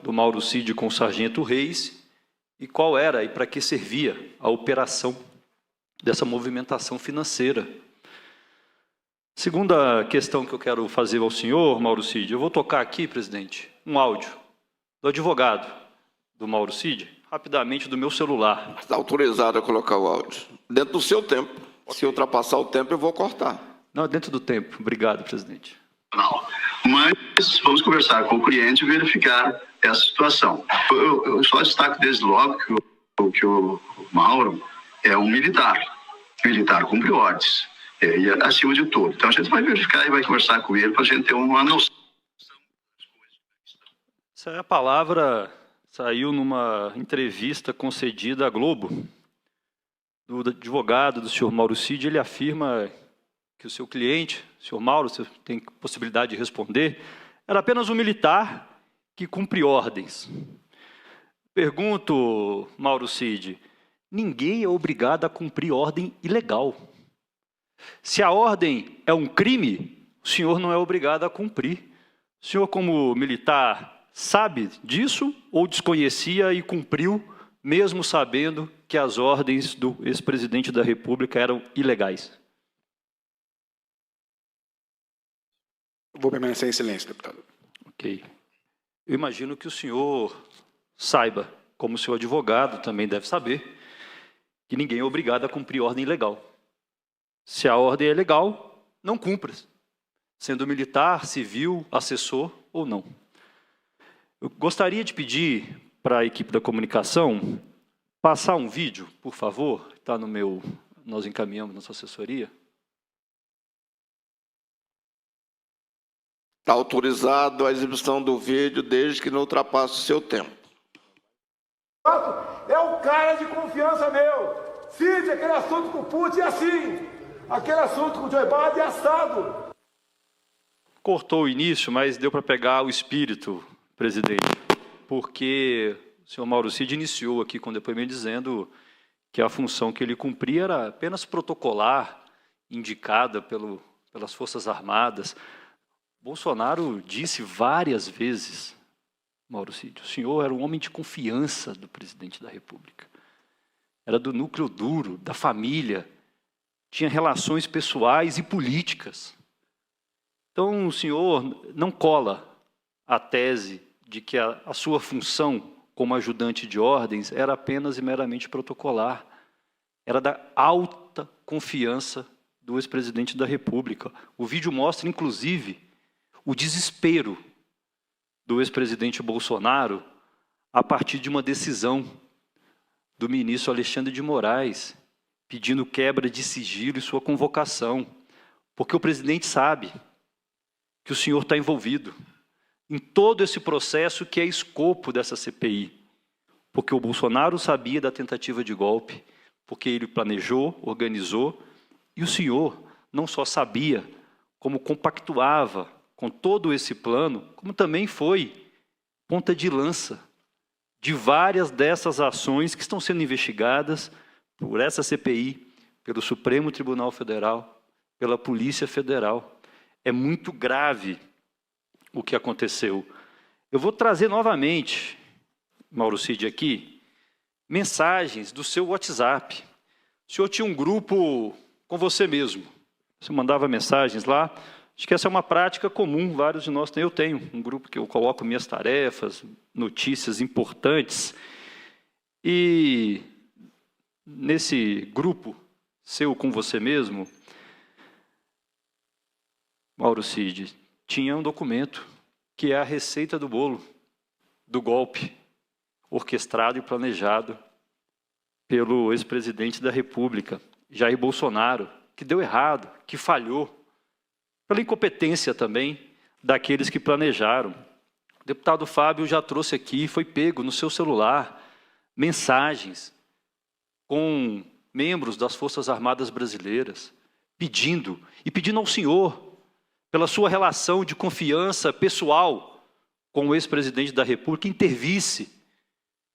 do Mauro Cid com o sargento Reis e qual era e para que servia a operação dessa movimentação financeira. Segunda questão que eu quero fazer ao senhor, Mauro Cid, eu vou tocar aqui, presidente, um áudio do advogado do Mauro Cid, rapidamente do meu celular. Está autorizado a colocar o áudio. Dentro do seu tempo. Okay. Se ultrapassar o tempo, eu vou cortar. Não, dentro do tempo. Obrigado, presidente. Não, mas vamos conversar com o cliente e verificar essa situação. Eu só destaco desde logo que o Mauro é um militar. Militar cumpre ordens. E acima de tudo. Então a gente vai verificar e vai conversar com ele para a gente ter uma noção. Essa palavra saiu numa entrevista concedida à Globo, do advogado do senhor Mauro Cid. Ele afirma que o seu cliente, o senhor Mauro, você tem possibilidade de responder, era apenas um militar que cumpre ordens. Pergunto, Mauro Cid, ninguém é obrigado a cumprir ordem ilegal. Se a ordem é um crime, o senhor não é obrigado a cumprir. O senhor, como militar, sabe disso ou desconhecia e cumpriu, mesmo sabendo que as ordens do ex-presidente da República eram ilegais? Vou permanecer em silêncio, deputado. Ok. Eu imagino que o senhor saiba, como seu advogado também deve saber, que ninguém é obrigado a cumprir ordem ilegal. Se a ordem é legal, não cumpra, sendo militar, civil, assessor ou não. Eu gostaria de pedir para a equipe da comunicação passar um vídeo, por favor, está no meu, nós encaminhamos na sua assessoria. Está autorizado a exibição do vídeo desde que não ultrapasse o seu tempo. É o cara de confiança meu. Cid, aquele assunto com o Putin é assim. Aquele assunto com o Joe Biden é assado. Cortou o início, mas deu para pegar o espírito, presidente, porque o senhor Mauro Cid iniciou aqui com o depoimento dizendo que a função que ele cumpria era apenas protocolar, indicada pelas Forças Armadas. Bolsonaro disse várias vezes, Mauro Cid, o senhor era um homem de confiança do presidente da República. Era do núcleo duro, da família, tinha relações pessoais e políticas. Então, o senhor não cola a tese de que a sua função como ajudante de ordens era apenas e meramente protocolar. Era da alta confiança do ex-presidente da República. O vídeo mostra, inclusive, o desespero do ex-presidente Bolsonaro a partir de uma decisão do ministro Alexandre de Moraes, pedindo quebra de sigilo e sua convocação, porque o presidente sabe que o senhor está envolvido em todo esse processo que é escopo dessa CPI, porque o Bolsonaro sabia da tentativa de golpe, porque ele planejou, organizou, e o senhor não só sabia, como compactuava com todo esse plano, como também foi ponta de lança de várias dessas ações que estão sendo investigadas por essa CPI, pelo Supremo Tribunal Federal, pela Polícia Federal. É muito grave o que aconteceu. Eu vou trazer novamente, Mauro Cid, aqui, mensagens do seu WhatsApp. O senhor tinha um grupo com você mesmo. Você mandava mensagens lá. Acho que essa é uma prática comum, vários de nós têm. Eu tenho um grupo que eu coloco minhas tarefas, notícias importantes. E nesse grupo seu com você mesmo, Mauro Cid, tinha um documento que é a receita do bolo do golpe orquestrado e planejado pelo ex-presidente da República, Jair Bolsonaro, que deu errado, que falhou, pela incompetência também daqueles que planejaram. O deputado Fábio já trouxe aqui, foi pego no seu celular, mensagens com membros das Forças Armadas Brasileiras, pedindo ao senhor, pela sua relação de confiança pessoal com o ex-presidente da República, que intervisse,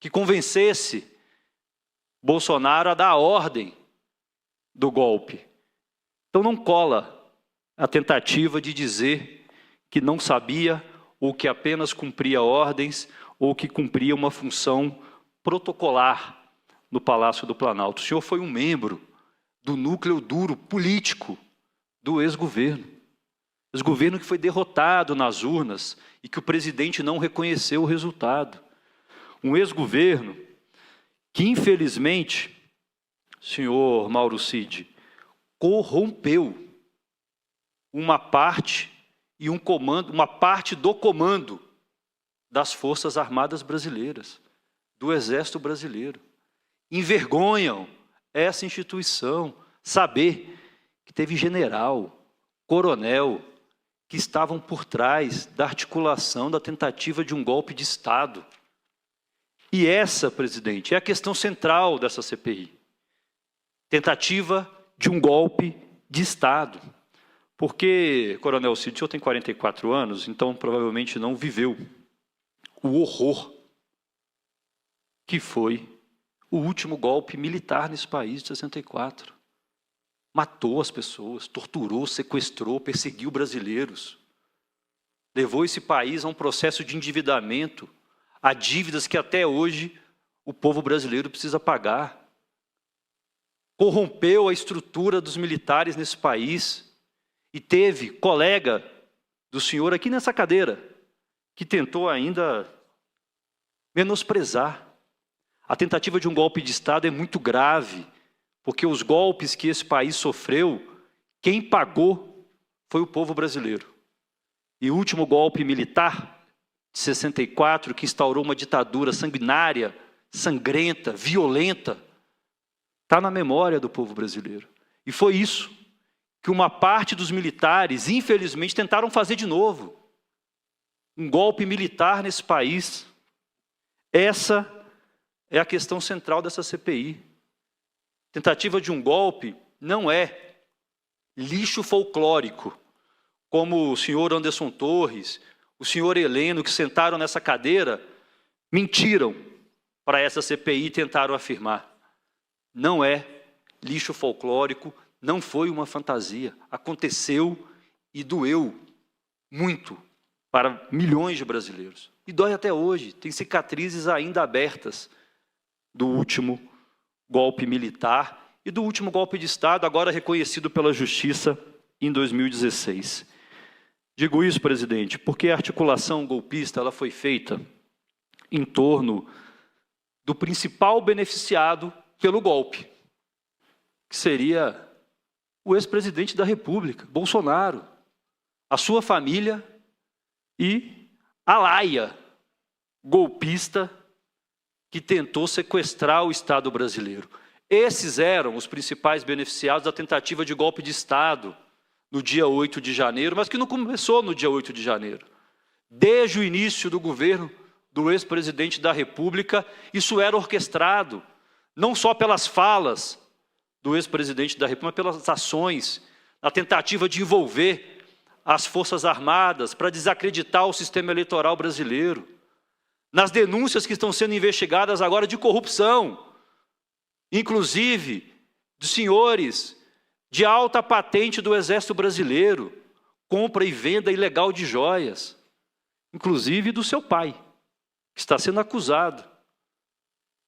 que convencesse Bolsonaro a dar a ordem do golpe. Então não cola a tentativa de dizer que não sabia ou que apenas cumpria ordens ou que cumpria uma função protocolar no Palácio do Planalto. O senhor foi um membro do núcleo duro político do ex-governo. Ex-governo que foi derrotado nas urnas e que o presidente não reconheceu o resultado. Um ex-governo que, infelizmente, senhor Mauro Cid, corrompeu uma parte e um comando, uma parte do comando das Forças Armadas Brasileiras, do Exército Brasileiro. Envergonham essa instituição saber que teve general, coronel, que estavam por trás da articulação da tentativa de um golpe de Estado. E essa, presidente, é a questão central dessa CPI. Tentativa de um golpe de Estado. Porque, coronel Cid, o senhor tem 44 anos, então provavelmente não viveu o horror que foi o último golpe militar nesse país de 64. Matou as pessoas, torturou, sequestrou, perseguiu brasileiros. Levou esse país a um processo de endividamento, a dívidas que até hoje o povo brasileiro precisa pagar. Corrompeu a estrutura dos militares nesse país e teve colega do senhor aqui nessa cadeira que tentou ainda menosprezar. A tentativa de um golpe de Estado é muito grave, porque os golpes que esse país sofreu, quem pagou foi o povo brasileiro. E o último golpe militar, de 64, que instaurou uma ditadura sanguinária, sangrenta, violenta, está na memória do povo brasileiro. E foi isso que uma parte dos militares, infelizmente, tentaram fazer de novo. Um golpe militar nesse país. Essa é a questão central dessa CPI. Tentativa de um golpe não é lixo folclórico, como o senhor Anderson Torres, o senhor Heleno, que sentaram nessa cadeira, mentiram para essa CPI e tentaram afirmar. Não é lixo folclórico, não foi uma fantasia. Aconteceu e doeu muito para milhões de brasileiros. E dói até hoje, tem cicatrizes ainda abertas do último golpe militar e do último golpe de Estado, agora reconhecido pela Justiça em 2016. Digo isso, presidente, porque a articulação golpista ela foi feita em torno do principal beneficiado pelo golpe, que seria o ex-presidente da República, Bolsonaro, a sua família e a laia golpista que tentou sequestrar o Estado brasileiro. Esses eram os principais beneficiados da tentativa de golpe de Estado no dia 8 de janeiro, mas que não começou no dia 8 de janeiro. Desde o início do governo do ex-presidente da República, isso era orquestrado, não só pelas falas do ex-presidente da República, mas pelas ações, na tentativa de envolver as Forças Armadas para desacreditar o sistema eleitoral brasileiro, nas denúncias que estão sendo investigadas agora de corrupção, inclusive de senhores de alta patente do Exército Brasileiro, compra e venda ilegal de joias, inclusive do seu pai, que está sendo acusado,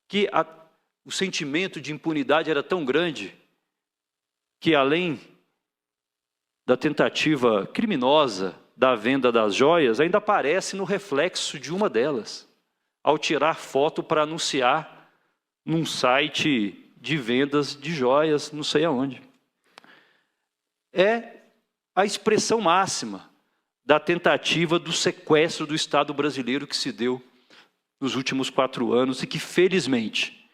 que o sentimento de impunidade era tão grande que, além da tentativa criminosa da venda das joias, ainda aparece no reflexo de uma delas, ao tirar foto para anunciar num site de vendas de joias, não sei aonde. É a expressão máxima da tentativa do sequestro do Estado brasileiro que se deu nos últimos 4 anos e que, felizmente,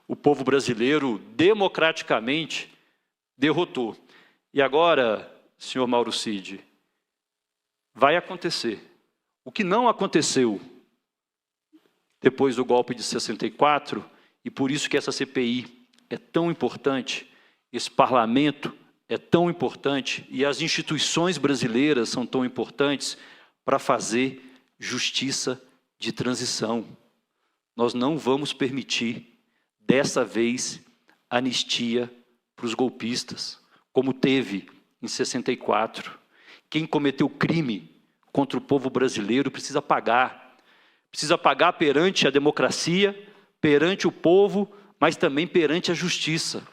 o povo brasileiro, democraticamente, derrotou. E agora, senhor Mauro Cid, vai acontecer. O que não aconteceu depois do golpe de 64, e por isso que essa CPI é tão importante, esse parlamento é tão importante, e as instituições brasileiras são tão importantes para fazer justiça de transição. Nós não vamos permitir, dessa vez, anistia para os golpistas, como teve em 64. Quem cometeu crime contra o povo brasileiro precisa pagar. Precisa pagar perante a democracia, perante o povo, mas também perante a justiça.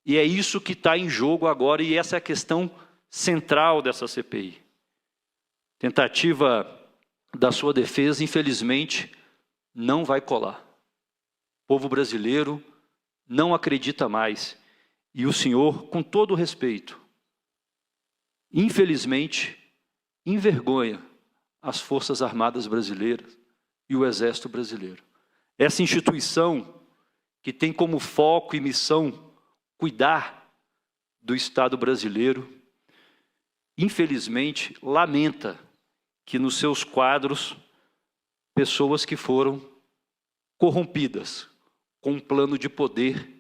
E é isso que está em jogo agora, e essa é a questão central dessa CPI. Tentativa da sua defesa, infelizmente, não vai colar. O povo brasileiro não acredita mais. E o senhor, com todo o respeito, infelizmente, envergonha as Forças Armadas brasileiras e o Exército brasileiro. Essa instituição que tem como foco e missão cuidar do Estado brasileiro, infelizmente, lamenta que nos seus quadros, pessoas que foram corrompidas com um plano de poder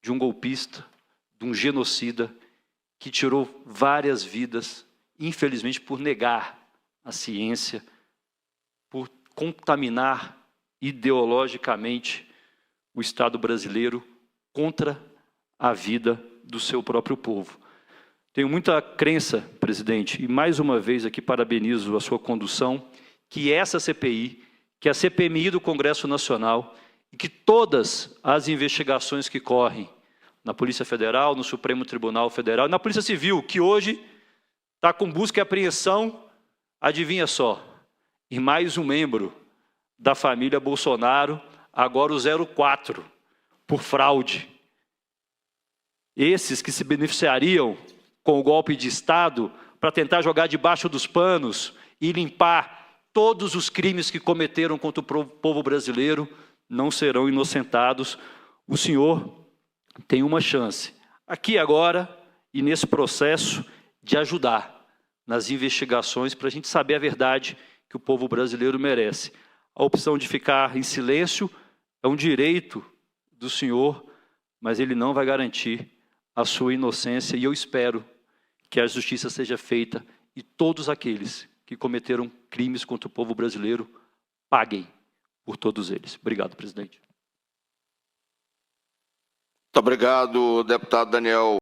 de um golpista, de um genocida, que tirou várias vidas, infelizmente, por negar a ciência, por contaminar ideologicamente o Estado brasileiro contra a vida do seu próprio povo. Tenho muita crença, presidente, e mais uma vez aqui parabenizo a sua condução, que essa CPI, que a CPMI do Congresso Nacional, e que todas as investigações que correm na Polícia Federal, no Supremo Tribunal Federal, e na Polícia Civil, que hoje está com busca e apreensão, adivinha só, e mais um membro da família Bolsonaro, agora o 04, por fraude. Esses que se beneficiariam com o golpe de Estado para tentar jogar debaixo dos panos e limpar todos os crimes que cometeram contra o povo brasileiro, não serão inocentados. O senhor tem uma chance, aqui agora e nesse processo, de ajudar nas investigações para a gente saber a verdade que o povo brasileiro merece. A opção de ficar em silêncio é um direito do senhor, mas ele não vai garantir a sua inocência, e eu espero que a justiça seja feita e todos aqueles que cometeram crimes contra o povo brasileiro paguem por todos eles. Obrigado, presidente. Muito obrigado, deputado Daniel.